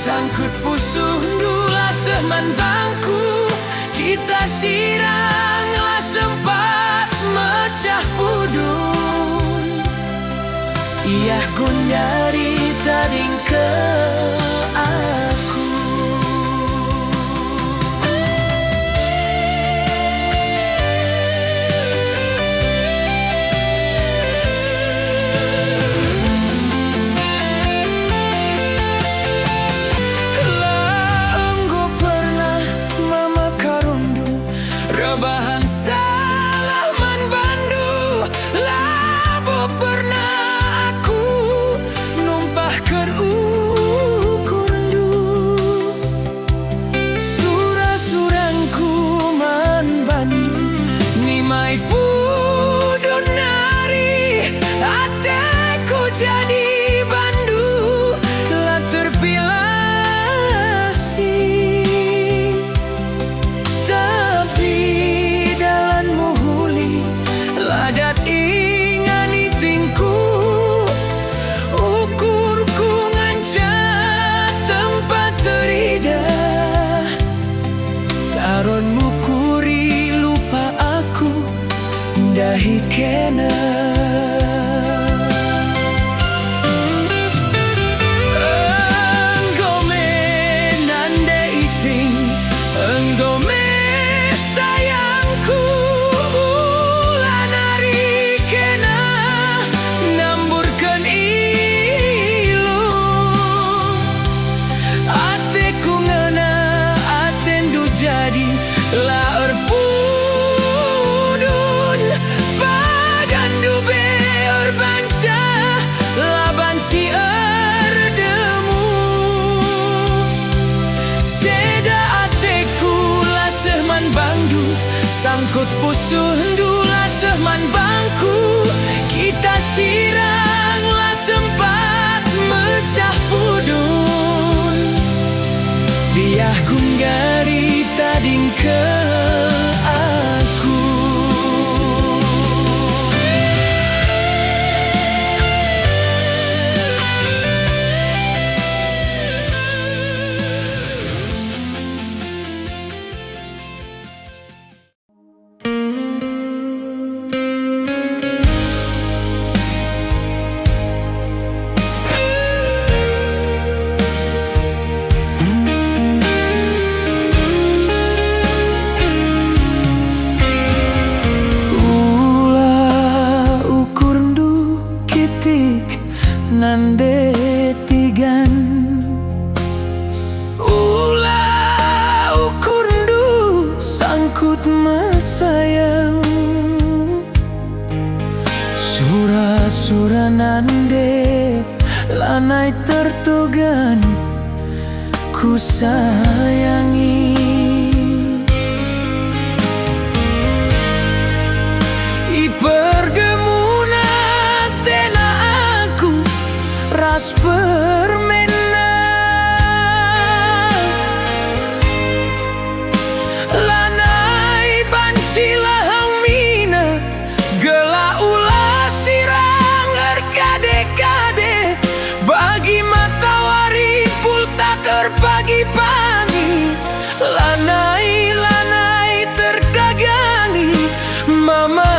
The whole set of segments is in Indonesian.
Sangkut pusuh dula seman bangku, kita siranglah sempat mecah pudun. Iyah gun nyari tading ke aku. Bahan salah man bandu, labo pernah aku numpahkan ukurdu. Surah-surangku man bandu, nimai pudun nari, ateku jadi bandu, lah terpilasi. Ladat ingani tingku, ukurku ngancak tempat terida. Taron mukuri lupa aku, dahi kena. Sangkut pusuh dula seman bangku, kita siranglah sempat mecah pudun. Biah kunggari tading ke aku. Nande tigan ulah ukurdu sangkut masayang, surah-surah nande lanai tertogan ku sayangi. Ipergemuna tena aku ras permena, lanai bancilah mina gela ulah sirang erkade-kade, bagi matawari pulta terpagi-pagi, lanai terkagangi mama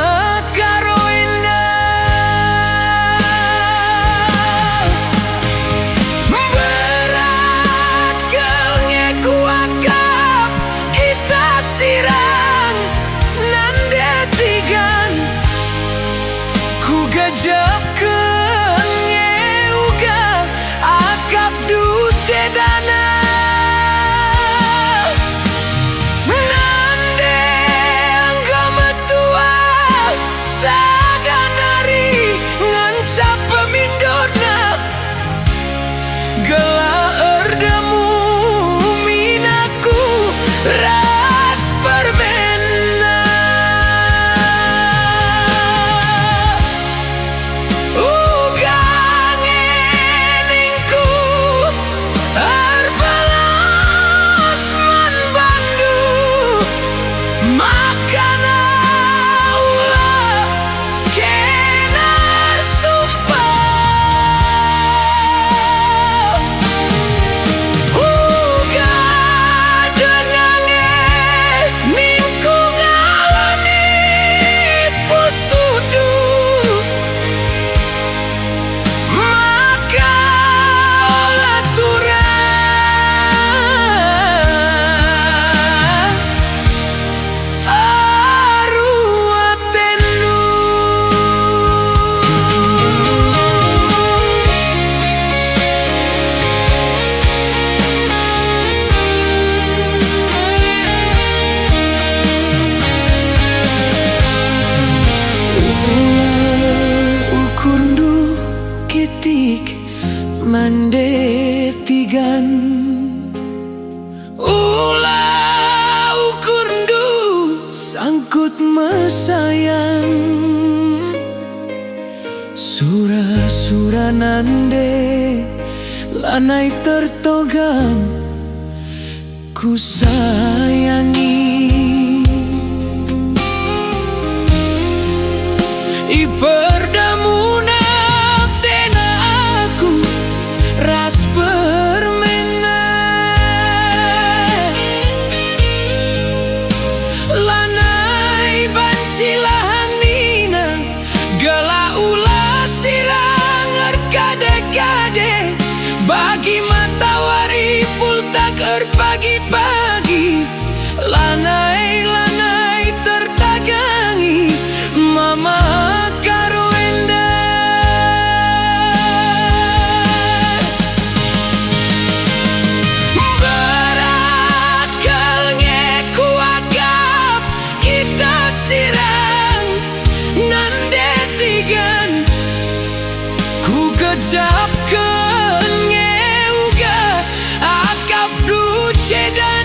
titik mandetigan ulah ukur ndu sangkut mesayang sura-sura nande lanai tertogan ku sayangi i perdamuna tena aku ras permena lanai bancilahanina gala ulah sirang kade-kade bagi matahari pultak pagi-pagi lanai terdagangi mama karo endah berat kalnge kuagap kita sirang nande tigan ku kejap ke akap du cedan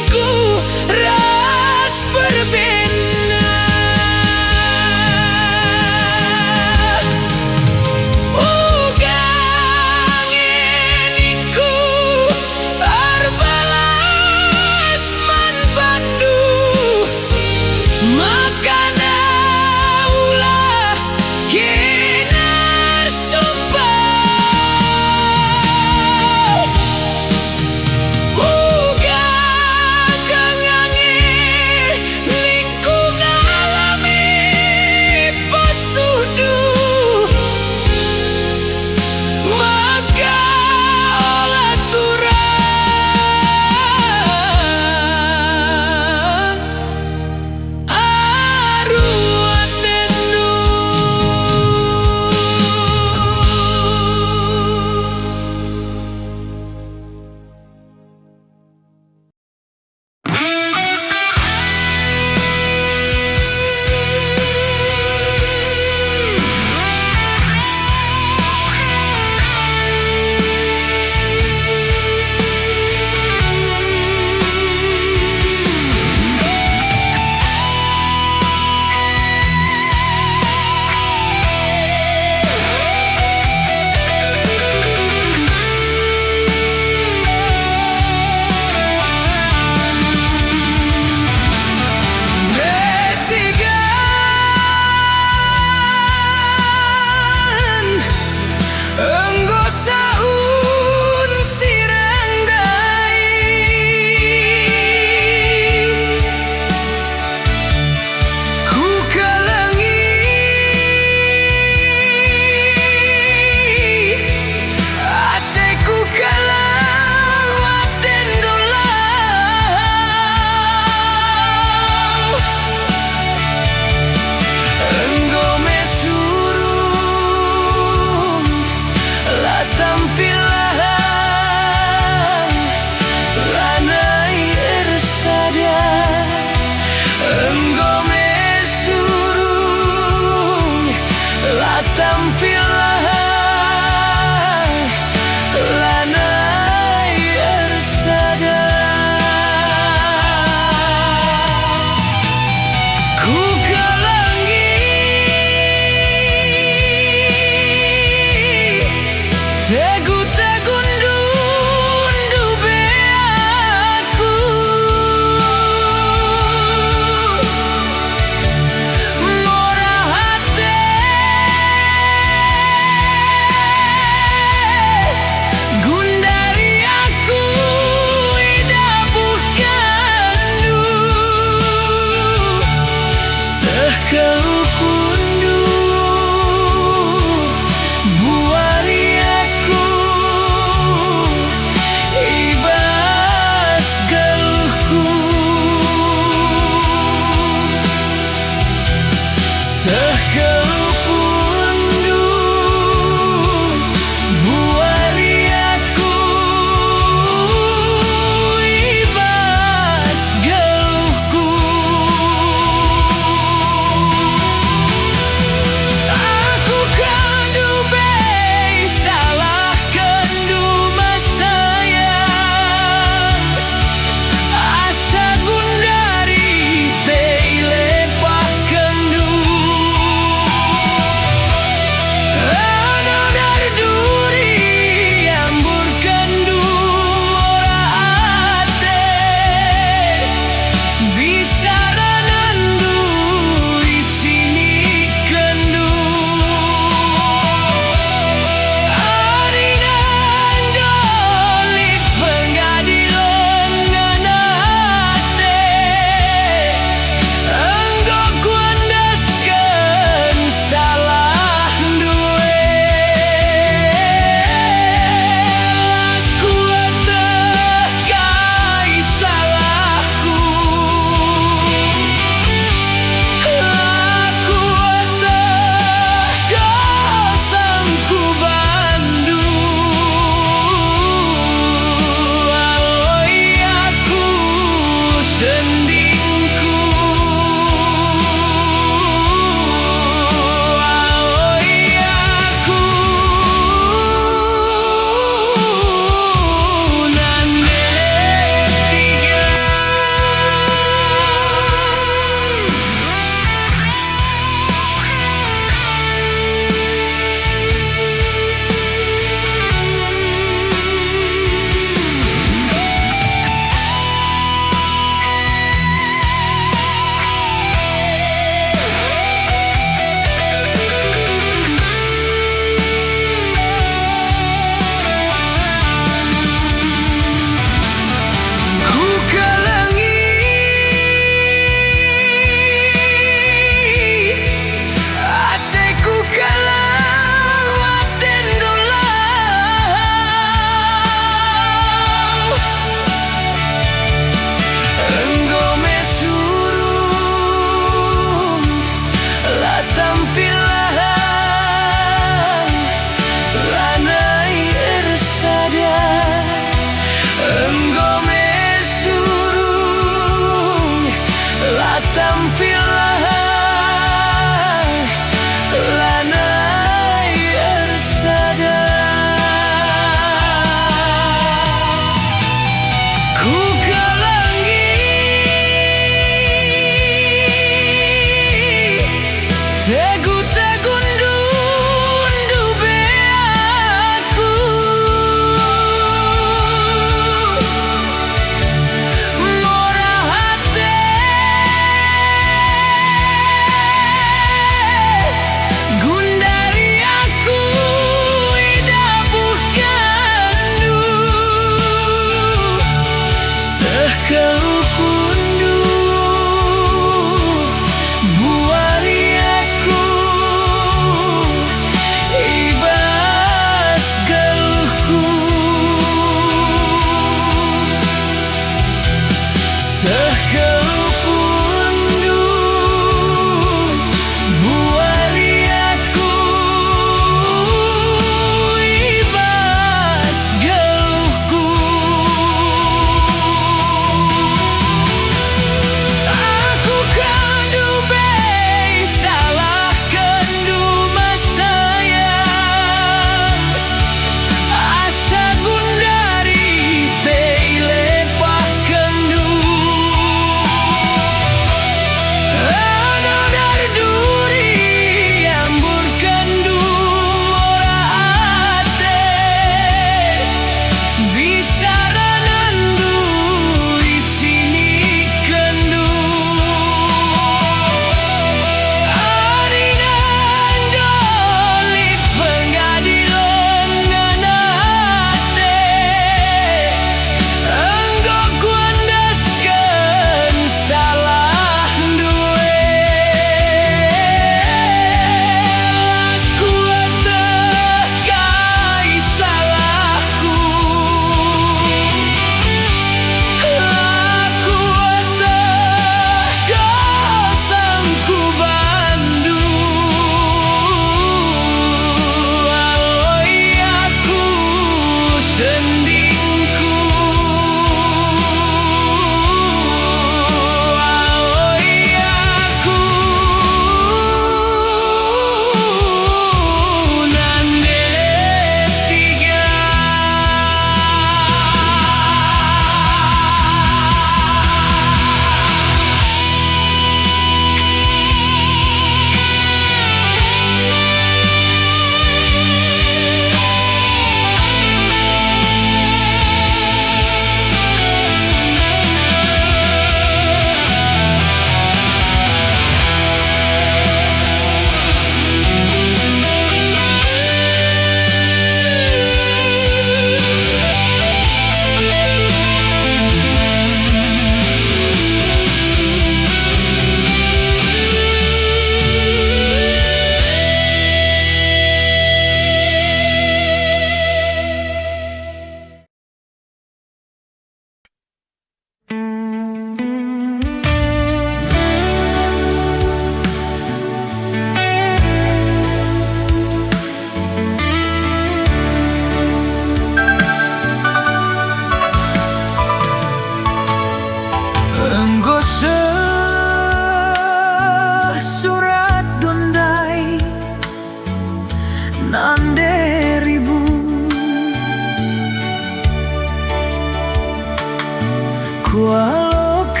kualokan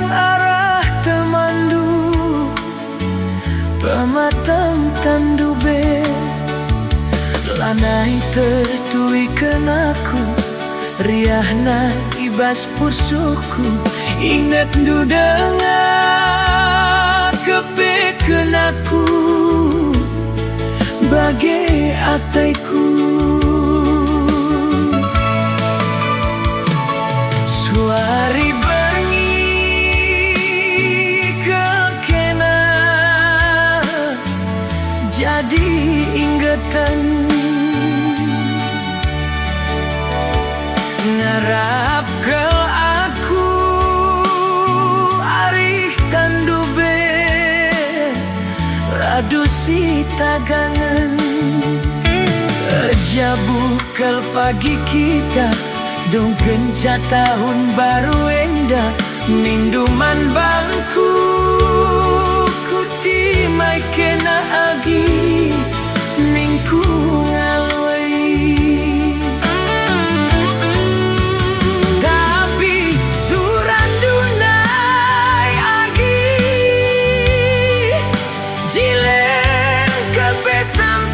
arah temandu pematang tandu be lanai tertui kenaku riahna ibas pusuku ingat du dengar kepe kenaku bagai ataiku suari bengi kekena jadi ingatan ngarap ke aku arih tandu be radu si tagangan terjabukal pagi kita dong kenca tahun baru endah minduman bangku kuti mai kena agi ningku ngaloi tapi suran dunai agi jilen kebesan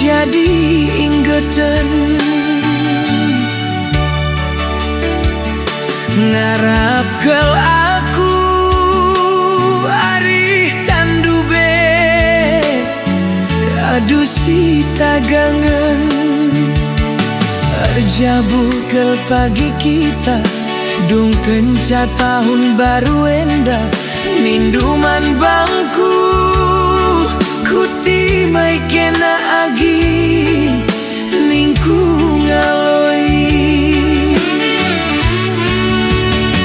jadi ingatan ngarap kel aku arih tandu be kadu si tagangan terjabu kel pagi kita dung kenca tahun baru endah minduman bangku kuti mai kena agi ningku ngaloi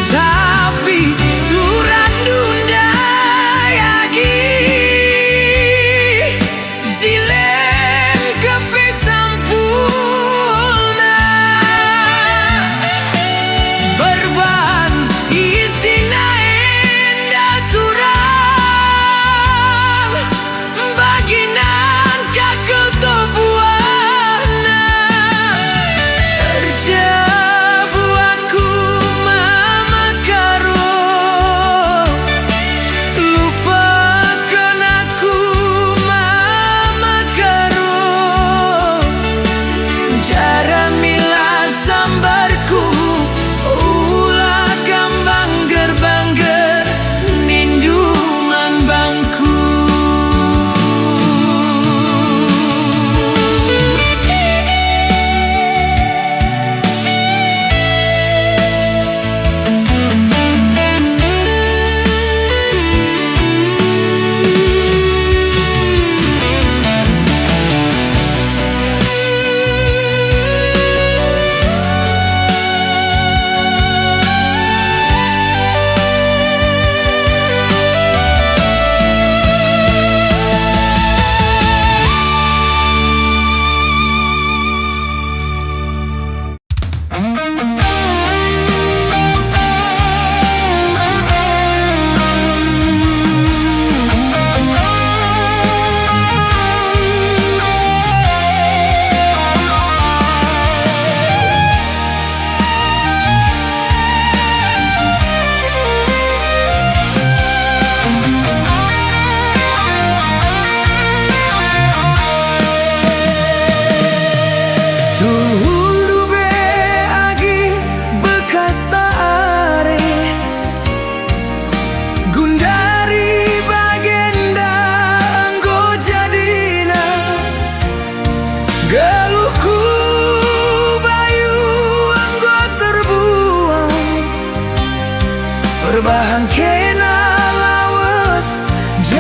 tapi surat dundai agi zilen kepe sampurna berban isina endah turang baginan kakel toba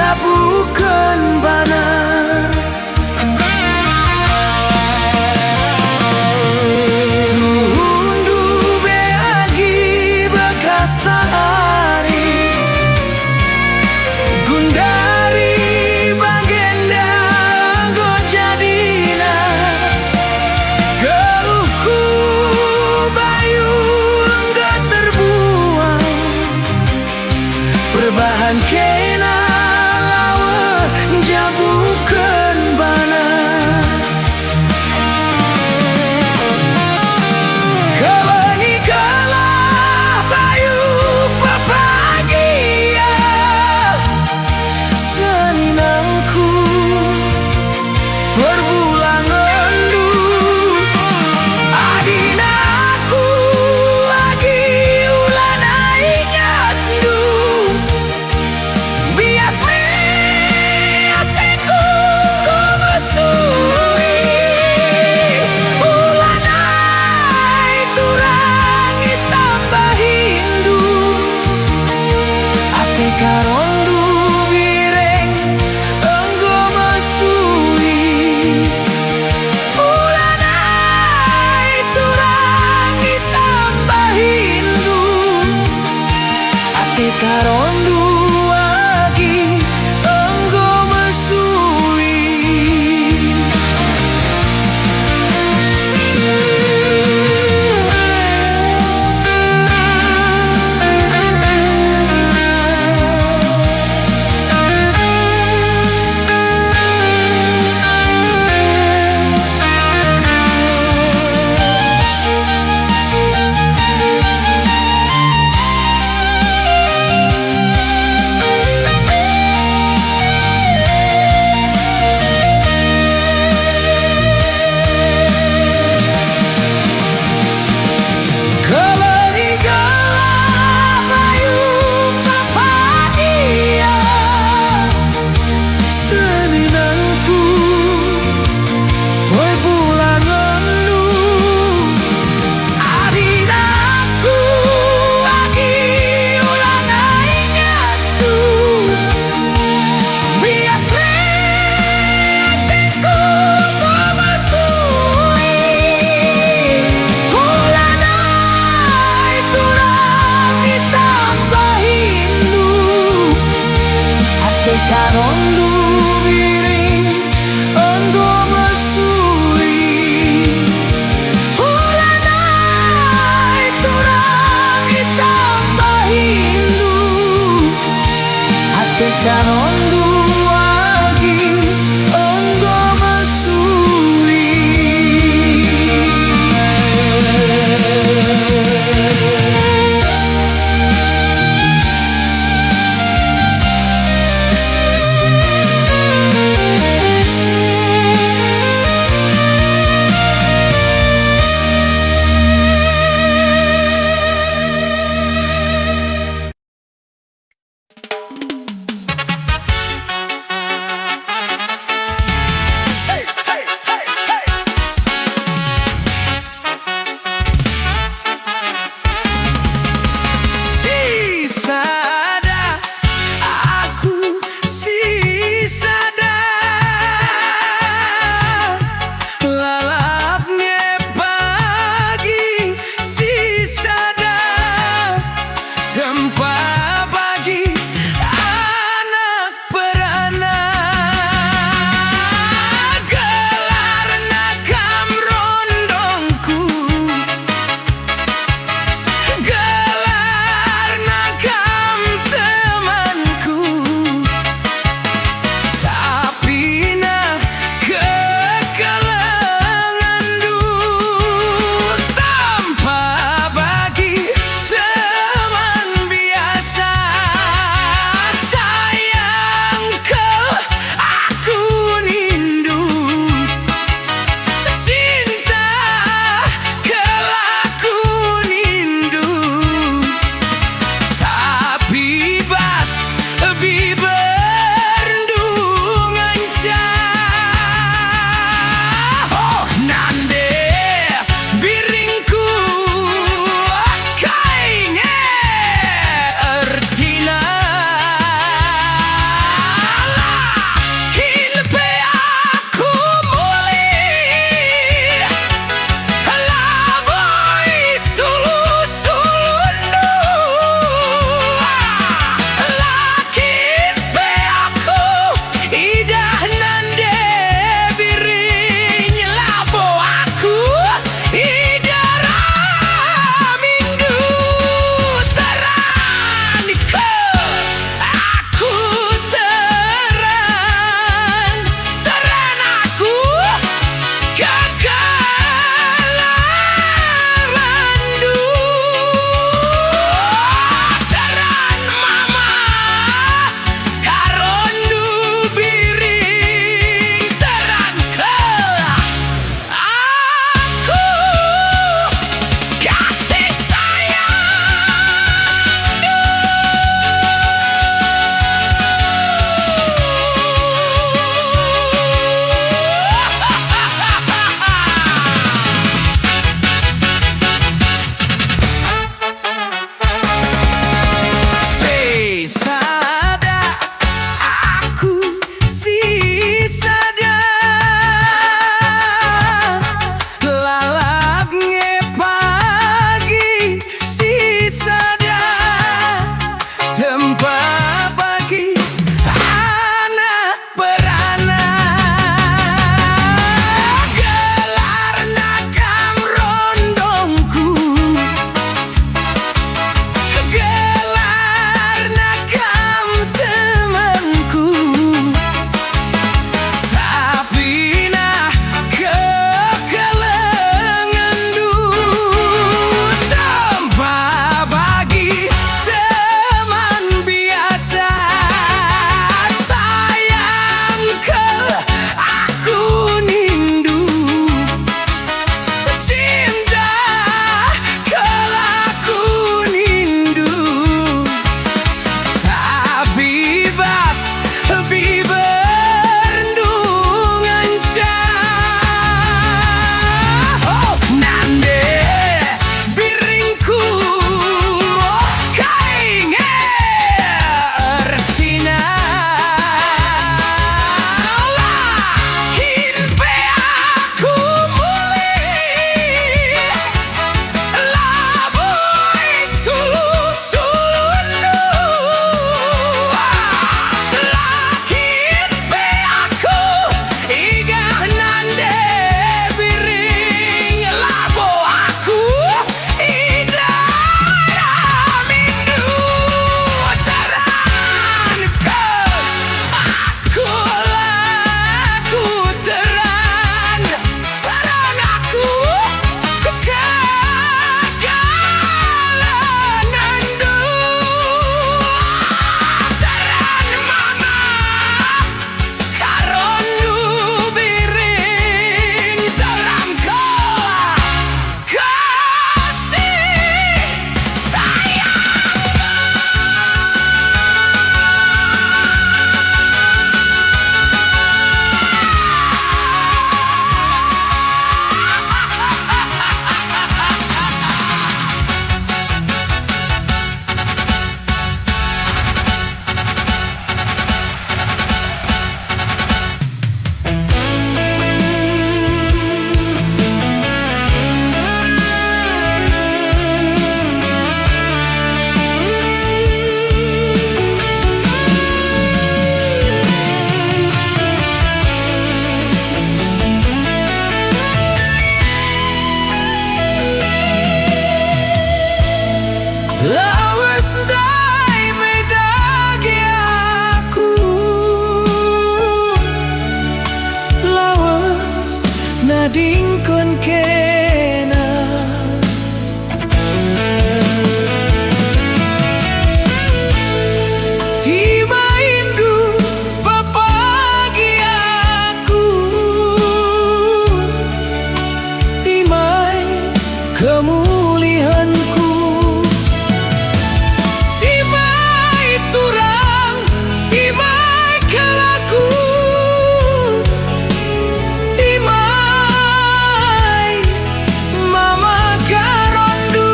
jabukeun bana. Tundu beagi bekas tahari Gundari bagenda gojadina Geruhku bayu enggak terbuang Perbahan kena lawa jabukeun bana. Kewenikalah bayu bahagia Seninangku berbulan endu Adinaku lagi ulan ingatku Bias me ateku ku mesui Ulan turang tambah hindu Ate karondu bireng enggo mesui Ulan turang tambah hindu Ate karondu lagi enggo mesui. Kewenikalah bayu bahagia Seninangku poe bulan endu Adinaku lagi ulang ingatku Bias hatiku ku mesui Ulan turang tambah hindu Ate karondu biring enggo mesui Ulan turang tambah hindu Ate karondu lagi enggo mesui. nadingkeun kena. Tiba indu bapagiaku, timai kemulihanku, timai turang, timai kelaku, timai mama karondu.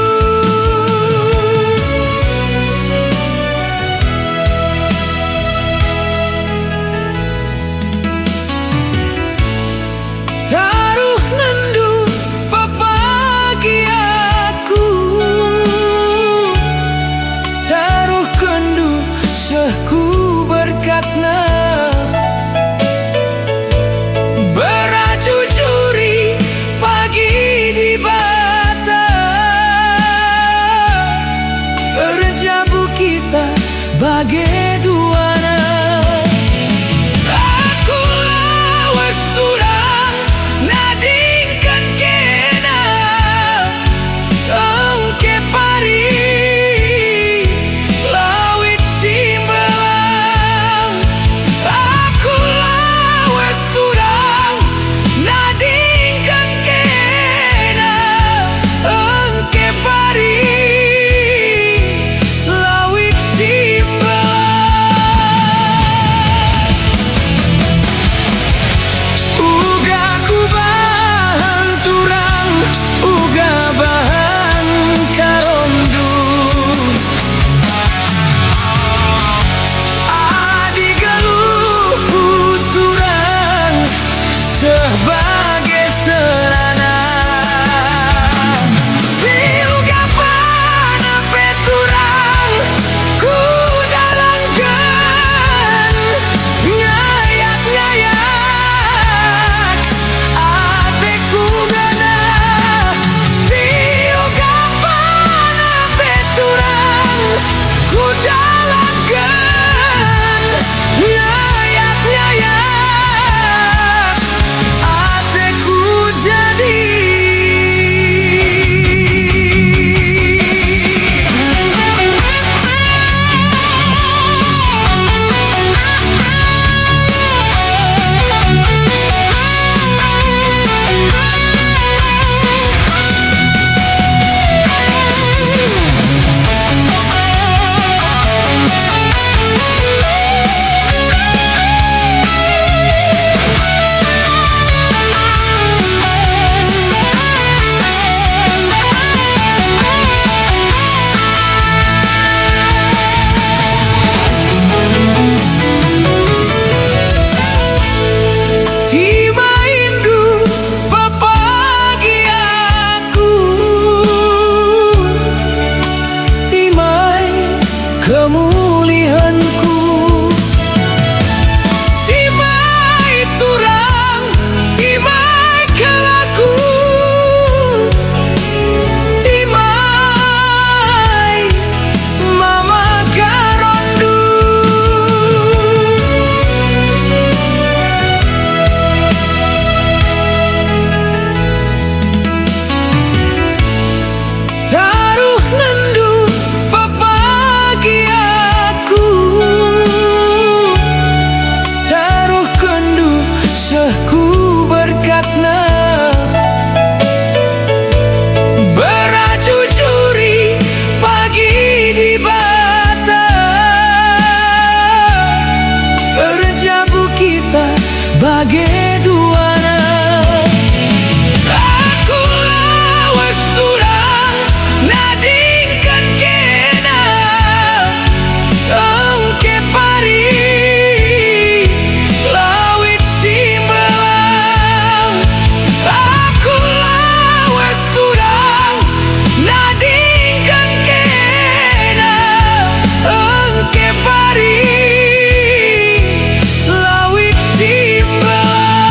Taruh nandu bapagiaku, taruh kendu sehku berkatna, berajujuri pagi di bata, berjabu kita bagai duana. Aku lawas turang nadingkeun kena, engke pari lawit simbelang. Aku lawas turang nadingkeun kena, engke pari lawit simbelang. Uga ku bahan turang, uga bahan karondu, adi galuh turang sebagai serana. Siluga panape turang ku jalankeun, ngayak-ngayak ateku gana. Siluga panape turang ku jalankeun, ngayak-ngayak ateku jadi. Tiba indu bapagiaku, timai kemulihanku, timai turang, timai kelaku, timai mama karondu. Taruh nandu bapagiaku, taruh kendu sehku berkatna, berajujuri pagi di bata, berjabu kita bagai duana. Aku lawas turang nadingkeun kena, engke pari lawit simbelang. Aku lawas turang nadingkeun kena, engke pari lawit simbelang.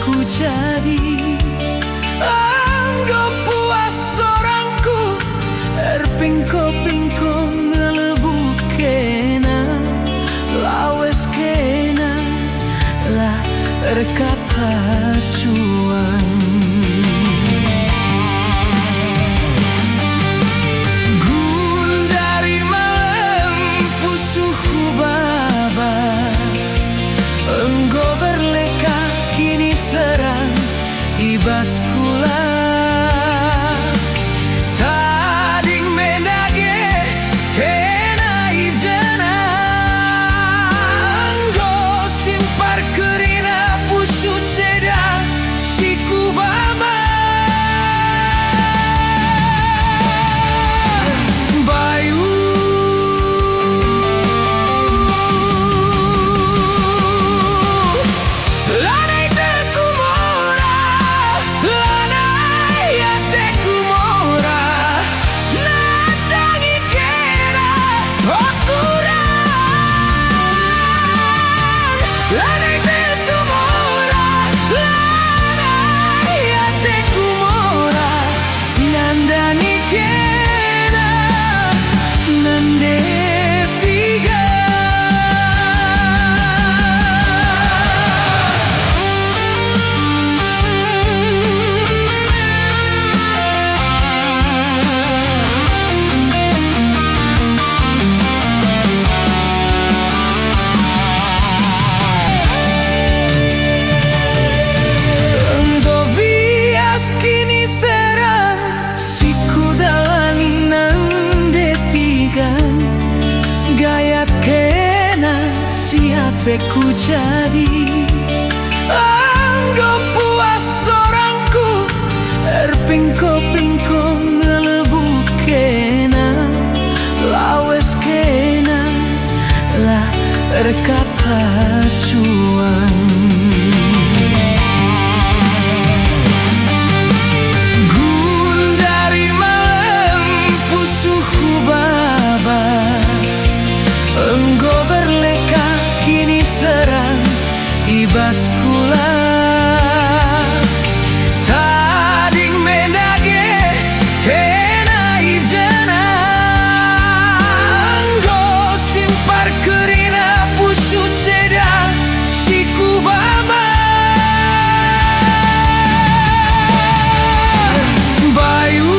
ku jadi. Anggo puas orangku erpingko-pingko ngelebu kena lawes kena lah erkapacuan. Gundari malam pusuhu baba enggo berleka kini serang ibas kula. Tading menage tena ijana enggo simpar kerina pusu ceda siku baba. Bayu lanai teku mora, lanai ya teku mora, natangi kera okuran. Lanai teku mora, lanai ya teku mora, nandani kera nande tiga. Enggo bias kini serang siku dalani nande tiga. Gaya kena siapa ku jadi. Anggo puas orangku erpingko-pingko ngelebu kena lawes kena lah erkapacuan. Gundari malam pusuhu baba enggo berleka kini serang ibas kula. Tading menage tena ijana enggo simpar kerina pusu ceda siku baba. Bayu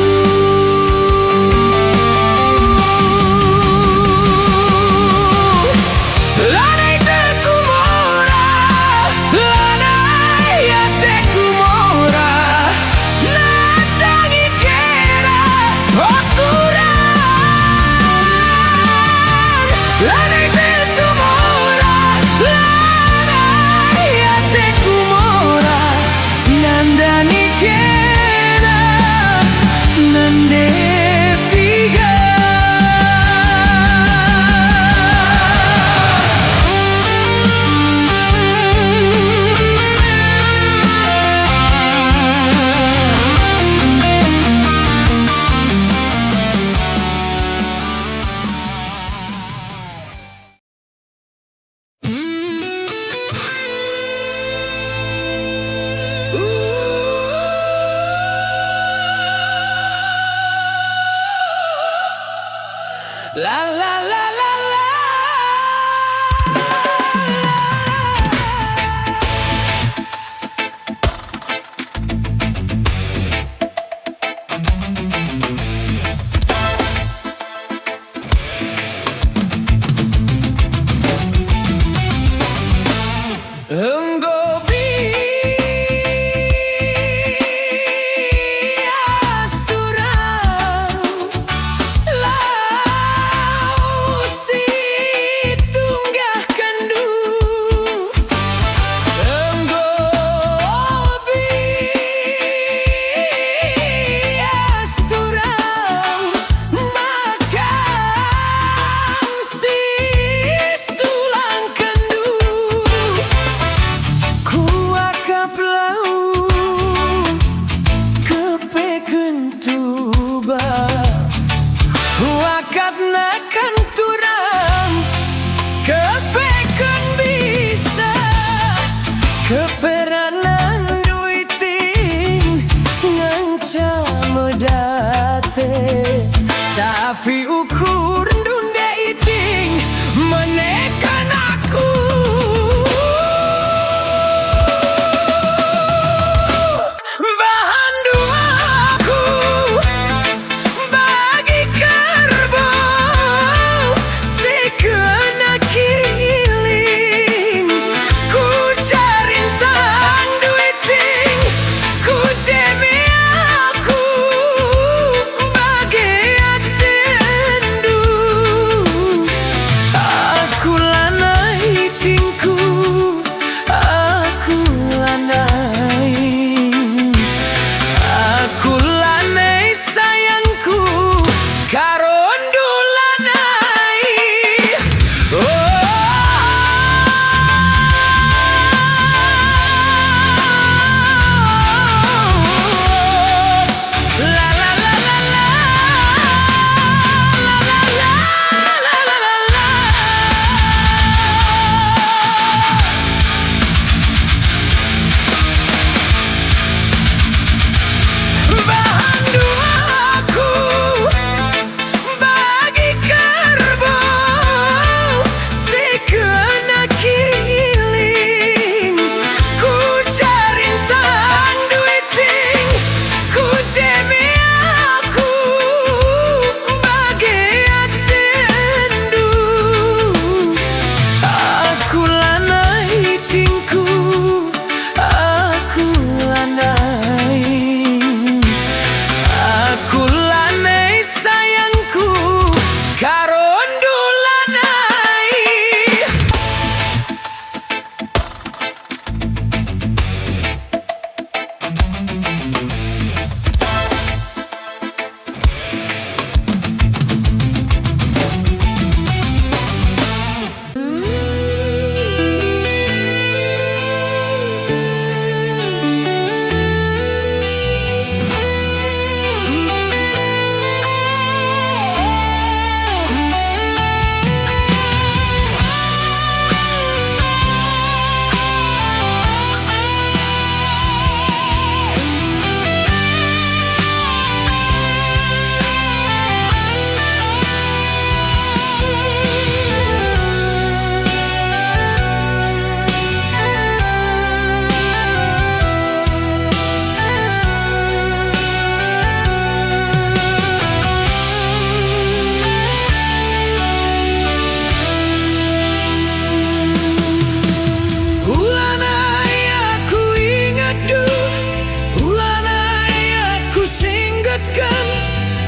lanai teku mora, lanai ya teku mora, natangi kera okuran. Lanai teku mora, lanai ya teku mora, nandani kera nande tiga. La la la la la. Enggo bias turau lau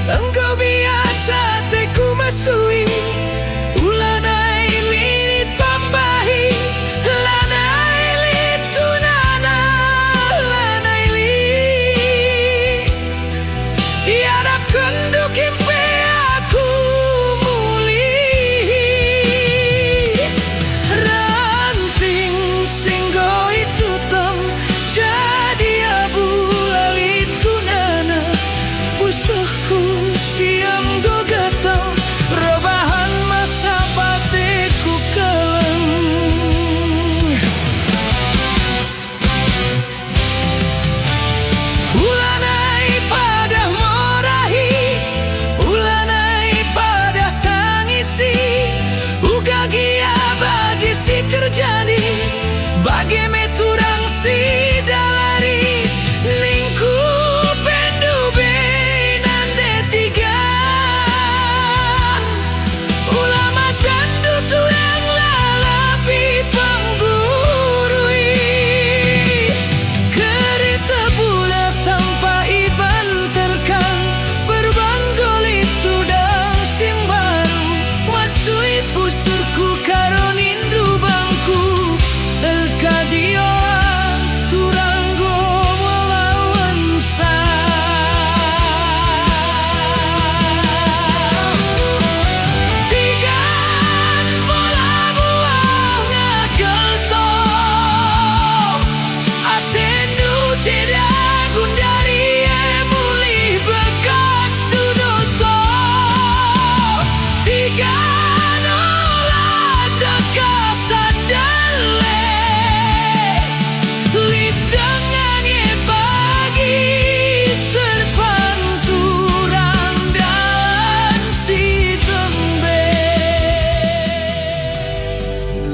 Engkau biasa teku masui ulanai lini tambahi lanai lit kunana lanai lit iarap kenduk impe aku muli ranting singgo itu tem jadi abu lalit kunana usuhku siam go gatau robahan masa batikku keleng ulanai pada morahi ulanai pada tangisi uga gia bagi si kerjani bagi meturang si dalari lingku pendu benande tiga ulama tandu tu yang lalapi pemburui kereta pula sampai banterkan berbandol itu dan simbaru masui pusurku karonindu bangku elkadio turanggo melawan sa tigaan bola buah ngagel to atendu jeda gundari emuli bekas tuduto tigaan olah dekasan dale lidangan pagi serpanturang dan si tembe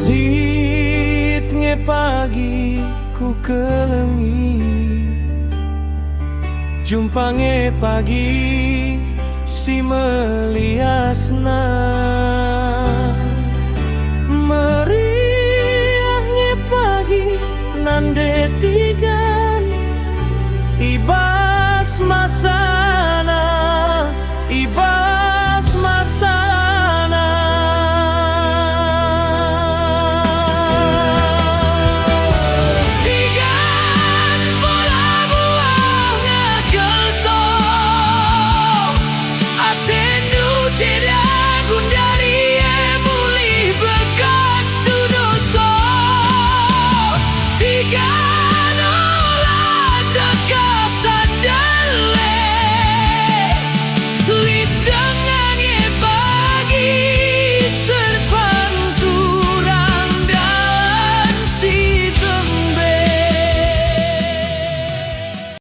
litnya pagi ku kelengi jumpange pagi si meliasna